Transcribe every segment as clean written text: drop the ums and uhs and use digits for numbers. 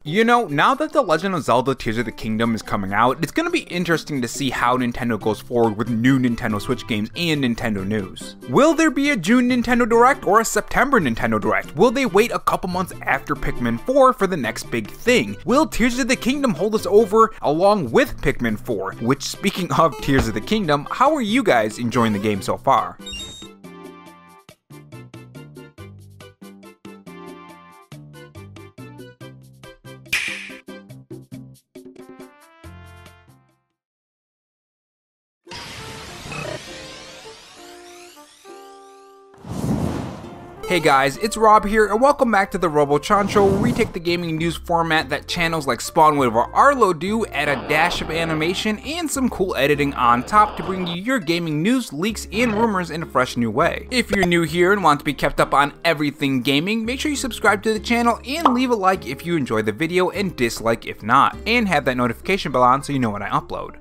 You know, now that The Legend of Zelda Tears of the Kingdom is coming out, it's going to be interesting to see how Nintendo goes forward with new Nintendo Switch games and Nintendo news. Will there be a June Nintendo Direct or a September Nintendo Direct? Will they wait a couple months after Pikmin 4 for the next big thing? Will Tears of the Kingdom hold us over along with Pikmin 4? Which, speaking of Tears of the Kingdom, how are you guys enjoying the game so far? Hey guys, it's Rob here, and welcome back to the Robo-Chan Show, where we take the gaming news format that channels like Spawnwood or Arlo do, add a dash of animation and some cool editing on top to bring you your gaming news, leaks, and rumors in a fresh new way. If you're new here and want to be kept up on everything gaming, make sure you subscribe to the channel and leave a like if you enjoy the video and dislike if not, and have that notification bell on so you know when I upload.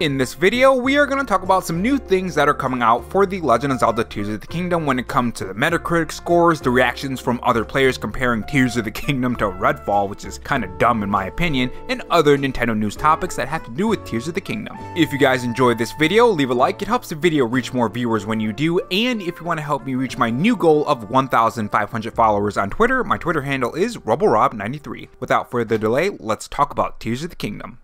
In this video, we are going to talk about some new things that are coming out for The Legend of Zelda Tears of the Kingdom when it comes to the Metacritic scores, the reactions from other players comparing Tears of the Kingdom to Redfall, which is kind of dumb in my opinion, and other Nintendo news topics that have to do with Tears of the Kingdom. If you guys enjoyed this video, leave a like, it helps the video reach more viewers when you do, and if you want to help me reach my new goal of 1,500 followers on Twitter, my Twitter handle is RoboRob93. Without further delay, let's talk about Tears of the Kingdom.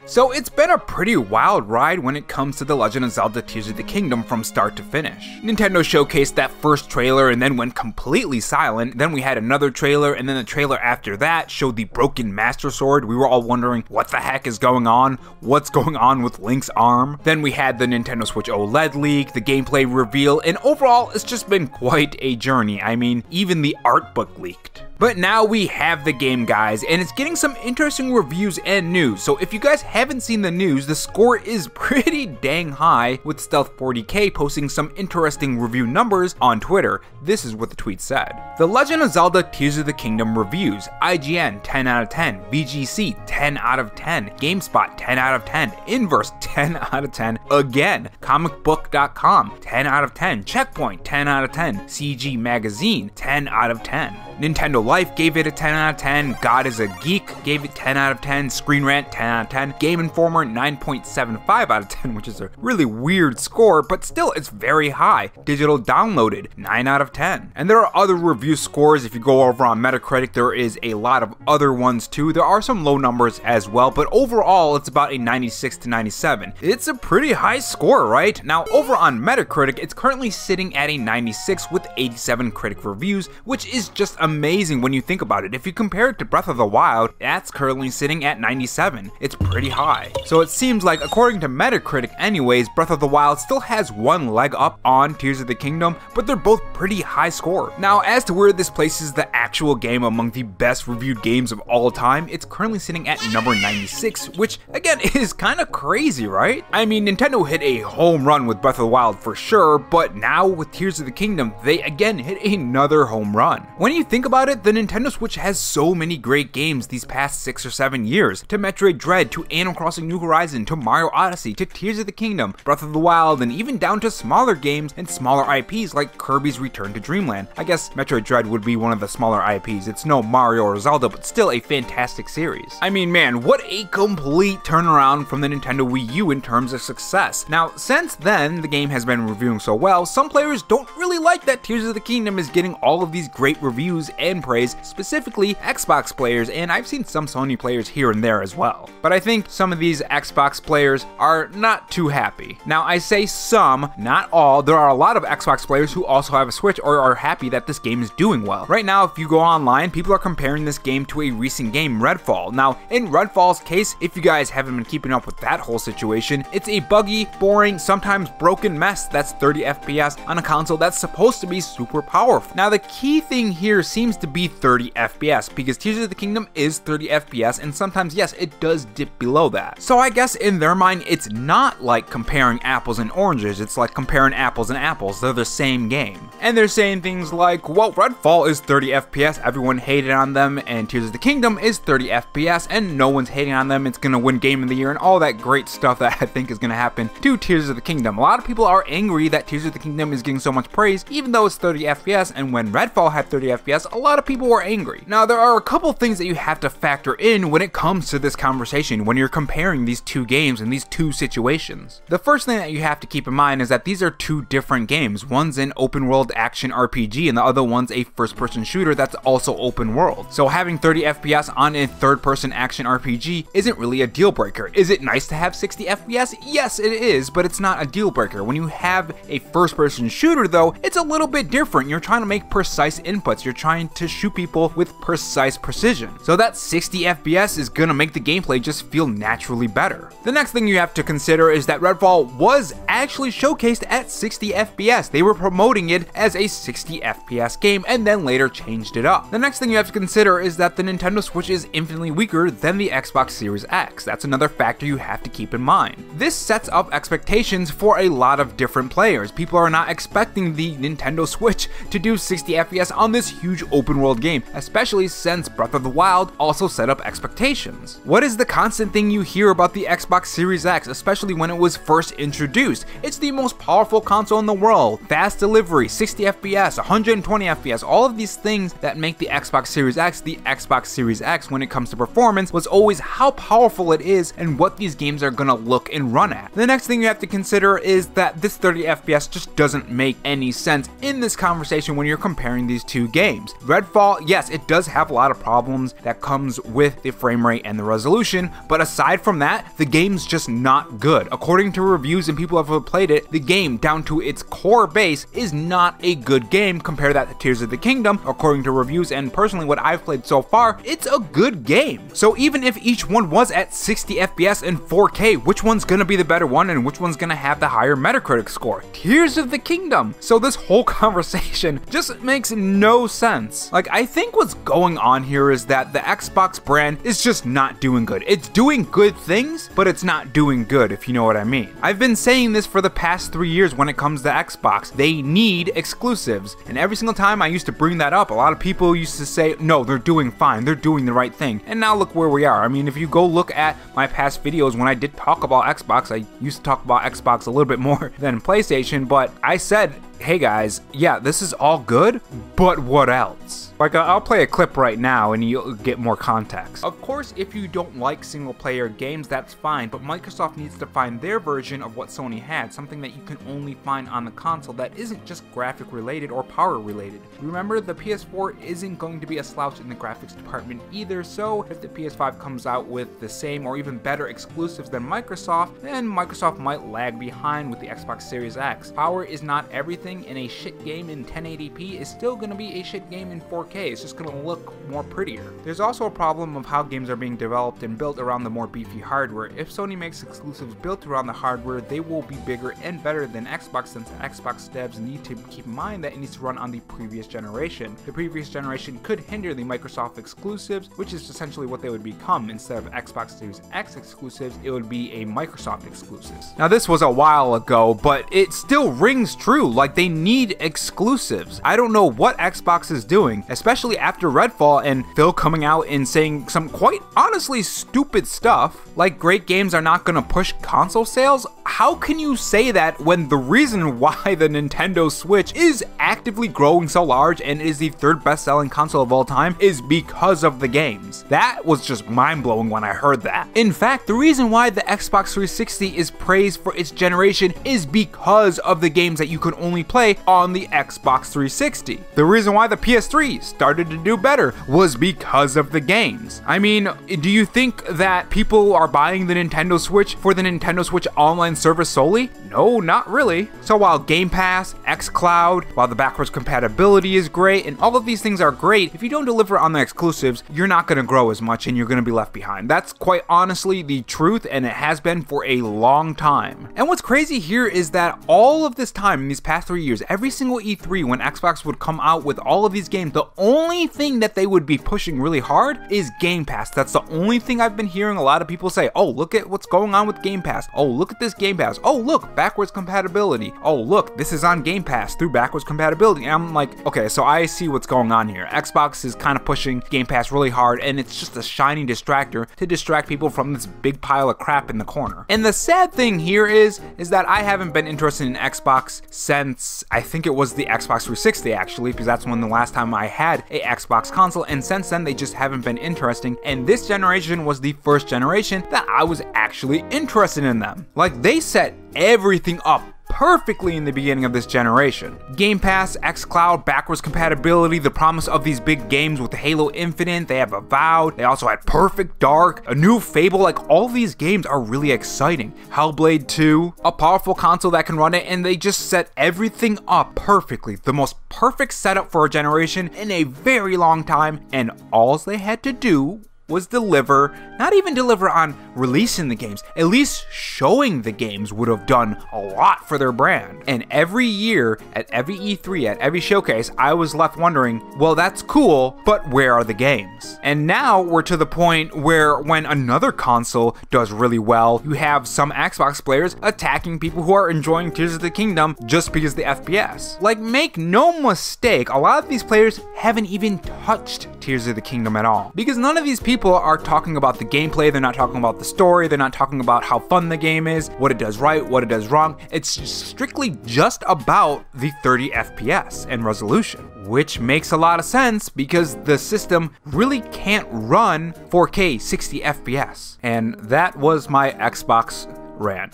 So it's been a pretty wild ride when it comes to The Legend of Zelda Tears of the Kingdom from start to finish. Nintendo showcased that first trailer and then went completely silent, then we had another trailer, and then the trailer after that showed the broken Master Sword. We were all wondering what the heck is going on, what's going on with Link's arm. Then we had the Nintendo Switch OLED leak, the gameplay reveal, and overall it's just been quite a journey. I mean, even the art book leaked. But now we have the game, guys, and it's getting some interesting reviews and news. So if you guys haven't seen the news, the score is pretty dang high, with Stealth40k posting some interesting review numbers on Twitter. This is what the tweet said. The Legend of Zelda Tears of the Kingdom reviews: IGN 10 out of 10, VGC 10 out of 10, GameSpot 10 out of 10, Inverse 10 out of 10, again, comicbook.com 10 out of 10, Checkpoint 10 out of 10, CG Magazine 10 out of 10. Nintendo Life gave it a 10 out of 10, God is a Geek gave it 10 out of 10, Screen Rant 10 out of 10, Game Informer 9.75 out of 10, which is a really weird score, but still it's very high. Digital Downloaded 9 out of 10. And there are other review scores. If you go over on Metacritic, there is a lot of other ones too. There are some low numbers as well, but overall it's about a 96 to 97. It's a pretty high score, right? Now over on Metacritic, it's currently sitting at a 96 with 87 critic reviews, which is just amazing when you think about it. If you compare it to Breath of the Wild, that's currently sitting at 97. It's pretty high. So it seems like, according to Metacritic anyways, Breath of the Wild still has one leg up on Tears of the Kingdom, but they're both pretty high score. Now, as to where this places the actual game among the best reviewed games of all time, it's currently sitting at number 96, which again is kind of crazy, right? I mean, Nintendo hit a home run with Breath of the Wild for sure, but now with Tears of the Kingdom, they again hit another home run. When you think about it, the Nintendo Switch has so many great games these past 6 or 7 years, to Metroid Dread, to Animal Crossing New Horizon, to Mario Odyssey, to Tears of the Kingdom, Breath of the Wild, and even down to smaller games and smaller IPs like Kirby's Return to Dreamland. I guess Metroid Dread would be one of the smaller IPs. It's no Mario or Zelda, but still a fantastic series. I mean, man, what a complete turnaround from the Nintendo Wii U in terms of success. Now, since then, the game has been reviewing so well, some players don't really like that Tears of the Kingdom is getting all of these great reviews and praise, specifically Xbox players, and I've seen some Sony players here and there as well. But I think some of these Xbox players are not too happy. Now, I say some, not all. There are a lot of Xbox players who also have a Switch or are happy that this game is doing well. Right now, if you go online, people are comparing this game to a recent game, Redfall. Now, in Redfall's case, if you guys haven't been keeping up with that whole situation, it's a buggy, boring, sometimes broken mess that's 30 FPS on a console that's supposed to be super powerful. Now, the key thing here seems seems to be 30 FPS, because Tears of the Kingdom is 30 FPS, and sometimes, yes, it does dip below that. So I guess in their mind, it's not like comparing apples and oranges, it's like comparing apples and apples, they're the same game. And they're saying things like, well, Redfall is 30 FPS, everyone hated on them, and Tears of the Kingdom is 30 FPS, and no one's hating on them, it's gonna win Game of the Year, and all that great stuff that I think is gonna happen to Tears of the Kingdom. A lot of people are angry that Tears of the Kingdom is getting so much praise, even though it's 30 FPS, and when Redfall had 30 FPS, a lot of people were angry. Now, there are a couple things that you have to factor in when it comes to this conversation when you're comparing these two games and these two situations. The first thing that you have to keep in mind is that these are two different games. One's an open world action RPG and the other one's a first person shooter that's also open world. So having 30 FPS on a third person action RPG isn't really a deal breaker. Is it nice to have 60 FPS? Yes, it is, but it's not a deal breaker. When you have a first person shooter though, it's a little bit different. You're trying to make precise inputs. You're trying to shoot people with precise precision. So that 60 FPS is gonna make the gameplay just feel naturally better. The next thing you have to consider is that Redfall was actually showcased at 60 FPS. They were promoting it as a 60 FPS game and then later changed it up. The next thing you have to consider is that the Nintendo Switch is infinitely weaker than the Xbox Series X. That's another factor you have to keep in mind. This sets up expectations for a lot of different players. People are not expecting the Nintendo Switch to do 60 FPS on this huge open world game, especially since Breath of the Wild also set up expectations. What is the constant thing you hear about the Xbox Series X, especially when it was first introduced? It's the most powerful console in the world, fast delivery, 60 FPS, 120 FPS, all of these things that make the Xbox Series X the Xbox Series X when it comes to performance was always how powerful it is and what these games are gonna look and run at. The next thing you have to consider is that this 30 FPS just doesn't make any sense in this conversation when you're comparing these two games. Redfall, yes, it does have a lot of problems that comes with the frame rate and the resolution, but aside from that, the game's just not good. According to reviews and people who have played it, the game down to its core base is not a good game. Compare that to Tears of the Kingdom. According to reviews and personally what I've played so far, it's a good game. So even if each one was at 60 FPS and 4K, which one's gonna be the better one and which one's gonna have the higher Metacritic score? Tears of the Kingdom. So this whole conversation just makes no sense. Like, I think what's going on here is that the Xbox brand is just not doing good. It's doing good things, but it's not doing good, if you know what I mean. I've been saying this for the past 3 years when it comes to Xbox. They need exclusives. And every single time I used to bring that up, a lot of people used to say, no, they're doing fine, they're doing the right thing. And now look where we are. I mean, if you go look at my past videos when I did talk about Xbox, I used to talk about Xbox a little bit more than PlayStation, but I said, hey guys, yeah, this is all good, but what else? Like, I'll play a clip right now and you'll get more context. Of course, if you don't like single player games, that's fine, but Microsoft needs to find their version of what Sony had, something that you can only find on the console that isn't just graphic related or power related. Remember, the PS4 isn't going to be a slouch in the graphics department either, so if the PS5 comes out with the same or even better exclusives than Microsoft, then Microsoft might lag behind with the Xbox Series X. Power is not everything, and a shit game in 1080p is still going to be a shit game in 4K. It's just going to look more prettier. There's also a problem of how games are being developed and built around the more beefy hardware. If Sony makes exclusives built around the hardware, they will be bigger and better than Xbox, since Xbox devs need to keep in mind that it needs to run on the previous generation. The previous generation could hinder the Microsoft exclusives, which is essentially what they would become. Instead of Xbox Series X exclusives, it would be a Microsoft exclusives. Now, this was a while ago, but it still rings true. Like, they need exclusives. I don't know what Xbox is doing, especially after Redfall and Phil coming out and saying some quite honestly stupid stuff, like great games are not gonna push console sales. How can you say that when the reason why the Nintendo Switch is actively growing so large and is the third best-selling console of all time is because of the games? That was just mind-blowing when I heard that. In fact, the reason why the Xbox 360 is praised for its generation is because of the games that you can only play on the Xbox 360. The reason why the PS3 started to do better was because of the games. I mean, do you think that people are buying the Nintendo Switch for the Nintendo Switch online service solely? No, not really. So while Game Pass, xCloud, while the backwards compatibility is great, and all of these things are great, if you don't deliver on the exclusives, you're not going to grow as much and you're going to be left behind. That's quite honestly the truth, and it has been for a long time. And what's crazy here is that all of this time, in these past 3 3 years, every single E3 when Xbox would come out with all of these games, the only thing that they would be pushing really hard is Game Pass. That's the only thing I've been hearing a lot of people say. Oh, look at what's going on with Game Pass. Oh, look at this Game Pass. Oh, look, backwards compatibility. Oh, look, this is on Game Pass through backwards compatibility. And I'm like, okay, so I see what's going on here. Xbox is kind of pushing Game Pass really hard, and it's just a shiny distractor to distract people from this big pile of crap in the corner. And the sad thing here is that I haven't been interested in Xbox since I think it was the Xbox 360 actually, because that's when the last time I had a Xbox console, and since then they just haven't been interesting, and this generation was the first generation that I was actually interested in them. Like, they set everything up perfectly in the beginning of this generation. Game Pass, xCloud, backwards compatibility, the promise of these big games with Halo Infinite, they have Avowed, they also had Perfect Dark, a new Fable, like all these games are really exciting. Hellblade 2, a powerful console that can run it, and they just set everything up perfectly. The most perfect setup for a generation in a very long time, and all they had to do was deliver, not even deliver on releasing the games, at least showing the games would have done a lot for their brand. And every year, at every E3, at every showcase, I was left wondering, well, that's cool, but where are the games? And now we're to the point where when another console does really well, you have some Xbox players attacking people who are enjoying Tears of the Kingdom just because of the FPS. Like, make no mistake, a lot of these players haven't even touched Tears of the Kingdom at all, because none of these people are talking about the gameplay, they're not talking about the story, they're not talking about how fun the game is, what it does right, what it does wrong. It's strictly just about the 30 FPS and resolution, which makes a lot of sense because the system really can't run 4K 60 FPS. And that was my Xbox rant.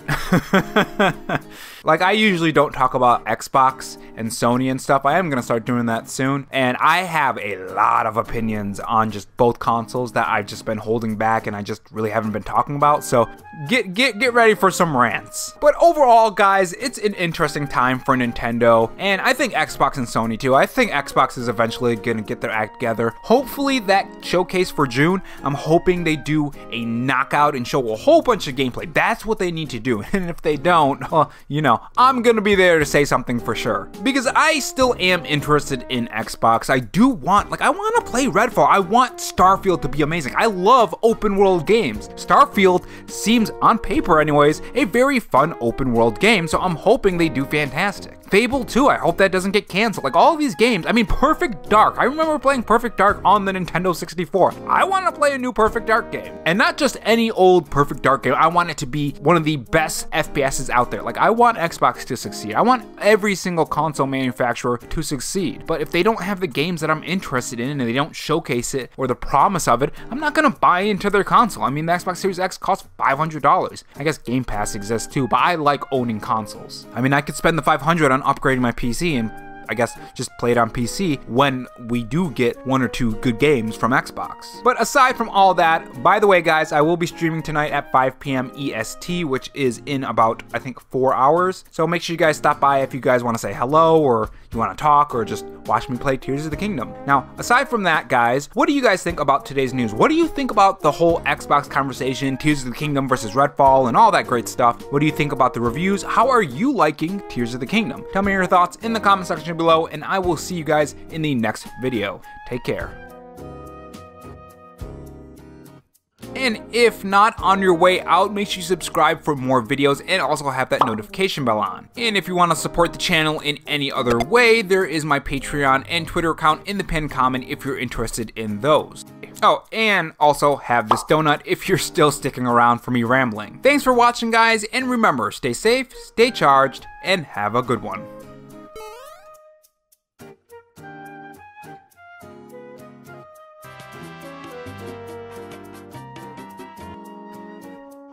Like, I usually don't talk about Xbox and Sony and stuff. I am going to start doing that soon. And I have a lot of opinions on just both consoles that I've just been holding back and I just really haven't been talking about. So get ready for some rants. But overall, guys, it's an interesting time for Nintendo. And I think Xbox and Sony too. I think Xbox is eventually going to get their act together. Hopefully that showcase for June, I'm hoping they do a knockout and show a whole bunch of gameplay. That's what they need to do. And if they don't, well, you know, I'm gonna be there to say something for sure. Because I still am interested in Xbox. I do want, I want to play Redfall. I want Starfield to be amazing. I love open world games. Starfield seems, on paper anyways, a very fun open world game, so I'm hoping they do fantastic. Fable 2, I hope that doesn't get canceled. Like, all these games, I mean, Perfect Dark. I remember playing Perfect Dark on the Nintendo 64. I want to play a new Perfect Dark game. And not just any old Perfect Dark game. I want it to be one of the best FPSs out there. Like, I want Xbox to succeed. I want every single console manufacturer to succeed. But if they don't have the games that I'm interested in and they don't showcase it or the promise of it, I'm not going to buy into their console. I mean, the Xbox Series X costs $500. I guess Game Pass exists too, but I like owning consoles. I mean, I could spend the $500 on upgrading my PC and I guess just play it on PC when we do get one or two good games from Xbox. But aside from all that, by the way guys, I will be streaming tonight at 5 p.m. EST, which is in about, I think, 4 hours. So make sure you guys stop by if you guys want to say hello or you want to talk or just watch me play Tears of the Kingdom. Now, aside from that guys, what do you guys think about today's news? What do you think about the whole Xbox conversation, Tears of the Kingdom versus Redfall and all that great stuff? What do you think about the reviews? How are you liking Tears of the Kingdom? Tell me your thoughts in the comment section below, and I will see you guys in the next video. Take care. And if not on your way out, make sure you subscribe for more videos and also have that notification bell on. And if you want to support the channel in any other way, there is my Patreon and Twitter account in the pinned comment if you're interested in those. Oh, and also have this donut if you're still sticking around for me rambling. Thanks for watching guys, and remember, stay safe, stay charged, and have a good one.